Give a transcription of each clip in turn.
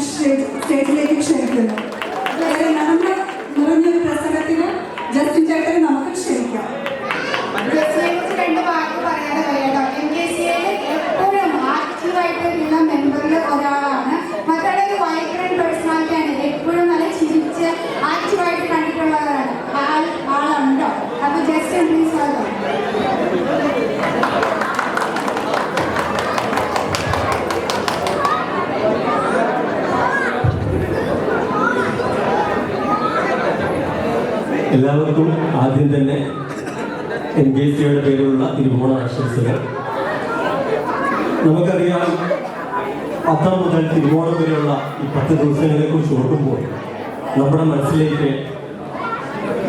സ്റ്റേജിലേക്ക് ക്ഷണിക്കുന്നു. നിറഞ്ഞൊരു പ്രസംഗത്തിന് ജസ്റ്റിൻ ചേട്ടനെ നമുക്ക് ക്ഷണിക്കാം. രണ്ട് വാക്ക് പറയാതെ കഴിയട്ടോ. MKCA എപ്പോഴും ആക്റ്റീവായിട്ടുള്ള മെമ്പറിൽ ഒരാളാണ്. മറ്റൊരു വൈബ്രന്റ് പേഴ്സണാലിറ്റിയാണ്. എപ്പോഴും നല്ല ചിരിച്ച് ആക്റ്റീവായിട്ട് കണ്ടിട്ടുള്ളവരാണ്. ആളുണ്ടോ? അപ്പൊ ജസ്റ്റിൻ പ്ലീസ് വെൽക്കം. എല്ലാവർക്കും ആദ്യം തന്നെ MKCAയുടെ പേരിലുള്ള തിരുവോണ ആശംസകൾ. നമുക്കറിയാം, അത്തം മുതൽ തിരുവോണം വരെയുള്ള ഈ 10 ദിവസങ്ങളെ കുറിച്ച് ഓർക്കുമ്പോൾ നമ്മുടെ മനസ്സിലേക്ക്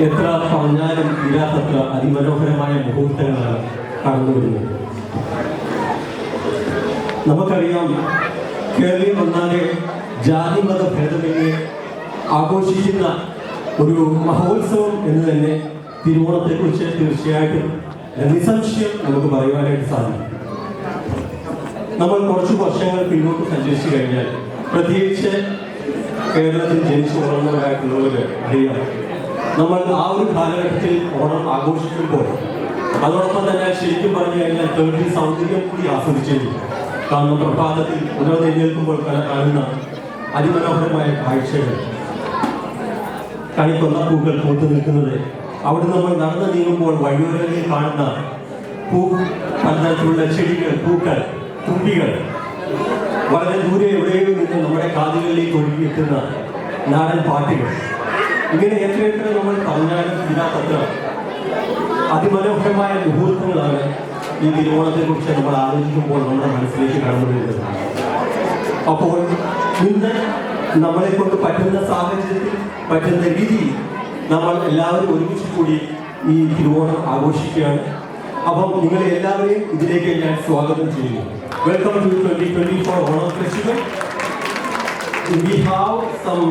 എത്ര പറഞ്ഞാലും തീരാത്തത്ര അതിമനോഹരമായ മുഹൂർത്തങ്ങളാണ് കടന്നു വരുന്നത്. നമുക്കറിയാം, കേരളീയ ഒന്നാകെ ജാതിമത ഭേദമന്യേ ആഘോഷിക്കുന്ന ഒരു മഹോത്സവം എന്ന് തന്നെ തിരുവോണത്തെക്കുറിച്ച് തീർച്ചയായിട്ടും നിസ്സംശയം നമുക്ക് പറയുവാനായിട്ട് സാധിക്കും. നമ്മൾ കുറച്ച് വർഷങ്ങൾ പിന്നോട്ട് സഞ്ചരിച്ചു കഴിഞ്ഞാൽ, പ്രത്യേകിച്ച് കേരളത്തിൽ ജനിച്ചു വളർന്നവരായിട്ടുള്ളവർ അറിയാം, നമ്മൾ ആ ഒരു കാലഘട്ടത്തിൽ ഓണം ആഘോഷിക്കുമ്പോൾ അതോടൊപ്പം തന്നെ ശരിക്കും പറഞ്ഞു കഴിഞ്ഞാൽ പ്രകൃതി സൗന്ദര്യം കൂടി ആസ്വദിച്ചിരുന്നു. കാരണം പ്രഭാതത്തിൽ ഉണർന്നെഴുന്നേൽക്കുമ്പോൾ കാണുന്ന അതിമനോഹരമായ കാഴ്ചകൾ, കണിക്കൊന്ന പൂക്കൾ പൂത്തു നിൽക്കുന്നത്, അവിടെ നമ്മൾ നടന്നു നീങ്ങുമ്പോൾ വഴിയോരങ്ങളിൽ കാണുന്ന പലതരത്തിലുള്ള ചെടികൾ, പൂക്കൾ, തുമ്പികൾ, വളരെ ദൂരെ എവിടെയോ നിന്ന് നമ്മുടെ കാതുകളിലേക്ക് ഒഴുകിയെത്തുന്ന നാടൻ പാട്ടുകൾ, ഇങ്ങനെ എത്രയെത്ര നമ്മൾ പറഞ്ഞാലും തീരാത്തത്ര അതിമനോഹരമായ മുഹൂർത്തങ്ങളാണ് ഈ തിരുവോണത്തെക്കുറിച്ച് നമ്മൾ ആലോചിക്കുമ്പോൾ നമ്മുടെ മനസ്സിലേക്ക് കടന്നു വരുന്നത്. അപ്പോൾ ഇന്ന് നമ്മളെ കൊണ്ട് പറ്റുന്ന സാഹചര്യത്തിൽ, പറ്റുന്ന രീതിയിൽ നമ്മൾ എല്ലാവരും ഒരുമിച്ച് കൂടി ഈ തിരുവോണം ആഘോഷിക്കുകയാണ്. അപ്പം നിങ്ങളെ എല്ലാവരെയും ഇതിലേക്ക് ഞാൻ സ്വാഗതം ചെയ്യുന്നു. Welcome to 2024 Onam Festival. We have some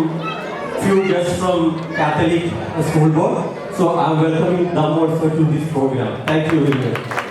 few guests from Catholic School Board, so I am welcoming them also to this program. Thank you very much.